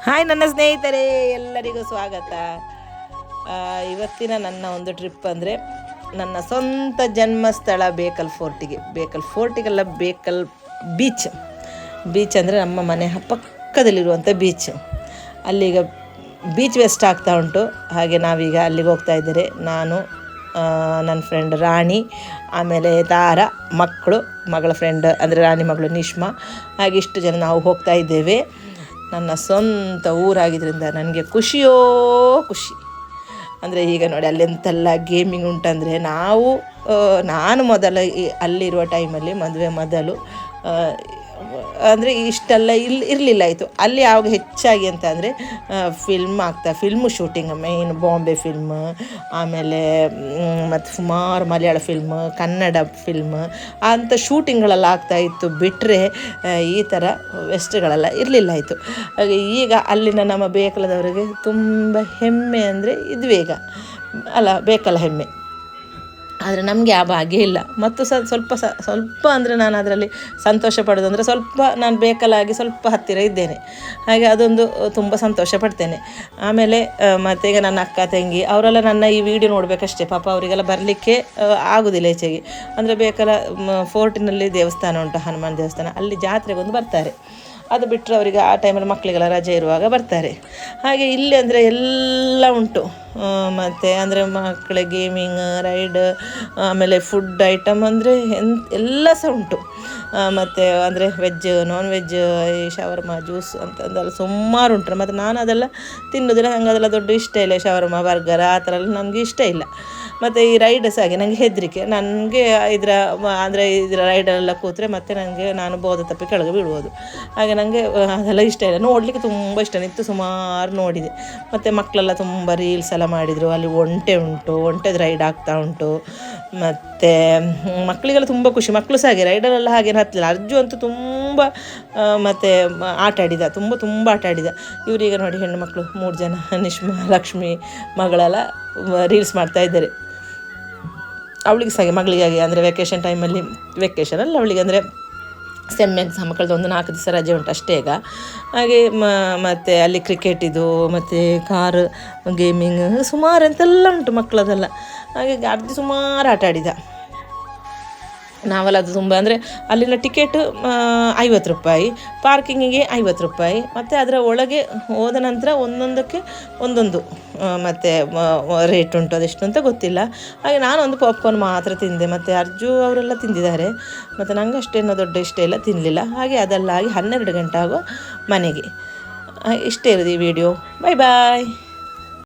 Hi ನನ್ನ ಸ್ನೇಹಿತರೆ, ಎಲ್ಲರಿಗೂ ಸ್ವಾಗತ. ಇವತ್ತಿನ ನನ್ನ ಒಂದು ಟ್ರಿಪ್ ಅಂದರೆ ನನ್ನ ಸ್ವಂತ ಜನ್ಮಸ್ಥಳ ಬೇಕಲ್ ಫೋರ್ಟಿಗೆಲ್ಲ ಬೇಕಲ್ ಬೀಚ್ ಅಂದರೆ ನಮ್ಮ ಮನೆ ಪಕ್ಕದಲ್ಲಿರುವಂಥ ಬೀಚ್. ಅಲ್ಲಿಗ ಬೀಚ್ ವೆಸ್ಟ್ ಆಗ್ತಾ ಉಂಟು. ಹಾಗೆ ನಾವೀಗ ಅಲ್ಲಿಗೆ ಹೋಗ್ತಾ ಇದ್ದಾರೆ. ನಾನು, ನನ್ನ ಫ್ರೆಂಡ್ ರಾಣಿ, ಆಮೇಲೆ ತಾರಾ, ಮಗಳ ಫ್ರೆಂಡ್ ಅಂದರೆ ರಾಣಿ ಮಗಳು ನಿಶ್ಮಾ, ಹಾಗೆ ಇಷ್ಟು ಜನ ನಾವು ಹೋಗ್ತಾ ಇದ್ದೇವೆ. ನನ್ನ ಸ್ವಂತ ಊರಾಗಿದ್ದರಿಂದ ನನಗೆ ಖುಷಿಯೋ ಖುಷಿ. ಅಂದರೆ ಈಗ ನೋಡಿ ಅಲ್ಲೆಂತೆಲ್ಲ ಗೇಮಿಂಗ್ ಉಂಟಂದರೆ ನಾನು ಅಲ್ಲಿರುವ ಟೈಮಲ್ಲಿ ಮದುವೆ ಮೊದಲು ಅಂದರೆ ಇಷ್ಟೆಲ್ಲ ಇರಲಿಲ್ಲ. ಆಯಿತು ಅಲ್ಲಿ ಆವಾಗ ಹೆಚ್ಚಾಗಿ ಅಂತ ಅಂದರೆ film shooting, main Bombay film, ಆಮೇಲೆ ಮತ್ತು ಸುಮಾರು ಮಲಯಾಳ ಫಿಲ್ಮ್, ಕನ್ನಡ ಫಿಲ್ಮ್ ಅಂಥ ಶೂಟಿಂಗ್ಗಳೆಲ್ಲ ಆಗ್ತಾಯಿತ್ತು. ಬಿಟ್ಟರೆ ಈ ಥರ ವೆಸ್ಟ್ಗಳೆಲ್ಲ ಇರಲಿಲ್ಲ. ಆಯಿತು ಹಾಗೆ ಈಗ ಅಲ್ಲಿನ ನಮ್ಮ ಬೇಕಲದವರಿಗೆ ತುಂಬ ಹೆಮ್ಮೆ ಅಂದರೆ ಇದುವೇ ಈಗ ಅಲ್ಲ, ಬೇಕಲ್ಲ ಹೆಮ್ಮೆ. ಆದರೆ ನಮಗೆ ಆ ಭಾಗ್ಯ ಇಲ್ಲ. ಮತ್ತು ಸ್ವಲ್ಪ ಅಂದರೆ ನಾನು ಅದರಲ್ಲಿ ಸಂತೋಷ ಪಡೋದಂದರೆ ನಾನು ಬೇಕಲಾಗಿ ಸ್ವಲ್ಪ ಹತ್ತಿರ ಇದ್ದೇನೆ, ಹಾಗೆ ಅದೊಂದು ತುಂಬ ಸಂತೋಷ ಪಡ್ತೇನೆ. ಆಮೇಲೆ ಮತ್ತು ಈಗ ನನ್ನ ಅಕ್ಕ ತಂಗಿ ಅವರೆಲ್ಲ ನನ್ನ ಈ ವಿಡಿಯೋ ನೋಡಬೇಕಷ್ಟೇ. ಪಾಪ ಅವರಿಗೆಲ್ಲ ಬರಲಿಕ್ಕೆ ಆಗೋದಿಲ್ಲ ಈಚೆಗೆ. ಅಂದರೆ ಬೇಕಲ ಫೋರ್ಟಿನಲ್ಲಿ ದೇವಸ್ಥಾನ ಉಂಟು, ಹನುಮಾನ್ ದೇವಸ್ಥಾನ, ಅಲ್ಲಿ ಜಾತ್ರೆಗೊಂದು ಬರ್ತಾರೆ. ಅದು ಬಿಟ್ಟರೆ ಅವರಿಗೆ ಆ ಟೈಮಲ್ಲಿ ಮಕ್ಕಳಿಗೆಲ್ಲ ರಜೆ ಇರುವಾಗ ಬರ್ತಾರೆ. ಹಾಗೆ ಇಲ್ಲಿ ಅಂದರೆ ಎಲ್ಲ ಉಂಟು. ಮತ್ತು ಅಂದರೆ ಮಕ್ಕಳ ಗೇಮಿಂಗ್, ರೈಡ್, ಆಮೇಲೆ ಫುಡ್ ಐಟಮ್ ಅಂದರೆ ಎಲ್ಲ ಸಹ ಉಂಟು. ಮತ್ತು ಅಂದರೆ ವೆಜ್, ನಾನ್ ವೆಜ್, ಈ ಶವರ್ಮ, ಜ್ಯೂಸ್ ಅಂತಂದೆಲ್ಲ ಸುಮಾರು ಉಂಟು. ಮತ್ತು ನಾನು ಅದೆಲ್ಲ ತಿನ್ನೋದಿಲ್ಲ, ನನಗೆ ಅದೆಲ್ಲ ದೊಡ್ಡ ಇಷ್ಟ ಇಲ್ಲ. ಶವರ್ಮ, ಬರ್ಗರ್ ಆ ಥರ ಎಲ್ಲ ನನಗೆ ಇಷ್ಟ ಇಲ್ಲ. ಮತ್ತು ಈ ರೈಡರ್ಸ್ ಹಾಗೆ ನನಗೆ ಹೆದರಿಕೆ. ನನಗೆ ಇದರ ರೈಡರೆಲ್ಲ ಕೂತ್ರೆ ಮತ್ತು ನಾನು ಬೋಧ ತಪ್ಪಿ ಕೆಳಗೆ ಬೀಳ್ಬೋದು. ಹಾಗೆ ನನಗೆ ಅದೆಲ್ಲ ಇಷ್ಟ ಇಲ್ಲ. ನೋಡಲಿಕ್ಕೆ ತುಂಬ ಇಷ್ಟ, ನಿಂತು ಸುಮಾರು ನೋಡಿದೆ. ಮತ್ತು ಮಕ್ಕಳೆಲ್ಲ ತುಂಬ ರೀಲ್ಸ್ ಎಲ್ಲ ಮಾಡಿದರು. ಅಲ್ಲಿ ಒಂಟೆ ಉಂಟು, ಒಂಟೆದು ರೈಡ್ ಆಗ್ತಾ ಉಂಟು. ಮತ್ತು ಮಕ್ಕಳಿಗೆಲ್ಲ ತುಂಬ ಖುಷಿ. ಮಕ್ಕಳು ಸಹ ಹಾಗೆ ರೈಡರೆಲ್ಲ ಹಾಗೇನು ಹತ್ತಲಿಲ್ಲ. ಅರ್ಜು ಅಂತೂ ತುಂಬ ಮತ್ತು ಆಟ ಆಡಿದ, ತುಂಬ ಆಟ ಆಡಿದ. ಇವರೀಗ ನೋಡಿ ಹೆಣ್ಣು ಮಕ್ಕಳು 3 ಜನ, ನಿಶ್ಮಾ, ಲಕ್ಷ್ಮಿ ಮಗಳೆಲ್ಲ ರೀಲ್ಸ್ ಮಾಡ್ತಾ ಇದ್ದಾರೆ. ಅವಳಿಗೆ ಸಹ ಮಗಳಿಗಾಗಿ ಅಂದರೆ ವೆಕೇಷನಲ್ಲಿ ಅವಳಿಗೆ ಅಂದರೆ ಸೆಮ್ ಎಕ್ಸಾಮ್ ಮಕ್ಕಳದ್ದು ಒಂದು 4 ದಿವಸ ರಜೆ ಉಂಟು ಅಷ್ಟೇ ಈಗ. ಹಾಗೆ ಮತ್ತು ಅಲ್ಲಿ ಕ್ರಿಕೆಟ್ ಇದು ಮತ್ತು ಕಾರ್ ಗೇಮಿಂಗ್ ಸುಮಾರು ಎಂತೆಲ್ಲ ಉಂಟು ಮಕ್ಕಳದೆಲ್ಲ. ಹಾಗೆ ಅರ್ಜಿ ಸುಮಾರು ಆಟ ಆಡಿದ. ನಾವೆಲ್ಲ ಅದು ತುಂಬ ಅಂದರೆ ಅಲ್ಲಿನ ಟಿಕೆಟ್ 50 ರೂಪಾಯಿ, ಪಾರ್ಕಿಂಗಿಗೆ 50 ರೂಪಾಯಿ, ಮತ್ತು ಅದರ ಒಳಗೆ ಹೋದ ನಂತರ ಒಂದೊಂದಕ್ಕೆ ಒಂದೊಂದು ಮತ್ತು ರೇಟ್ ಉಂಟು. ಅದೆಷ್ಟು ಅಂತ ಗೊತ್ತಿಲ್ಲ. ಹಾಗೆ ನಾನೊಂದು ಪಾಪ್ಕಾರ್ನ್ ಮಾತ್ರ ತಿಂದೆ. ಮತ್ತು ಅರ್ಜು ಅವರೆಲ್ಲ ತಿಂದಿದ್ದಾರೆ. ಮತ್ತು ನನಗೆ ಅಷ್ಟೇನೋ ದೊಡ್ಡ ಇಷ್ಟ ಇಲ್ಲ, ತಿನ್ನಲಿಲ್ಲ. ಹಾಗೆ ಅದೆಲ್ಲ ಆಗಿ 12 ಗಂಟೆ ಆಗೋ ಮನೆಗೆ. ಇಷ್ಟೇ ಇರೋದು ಈ ವಿಡಿಯೋ. ಬಾಯ್.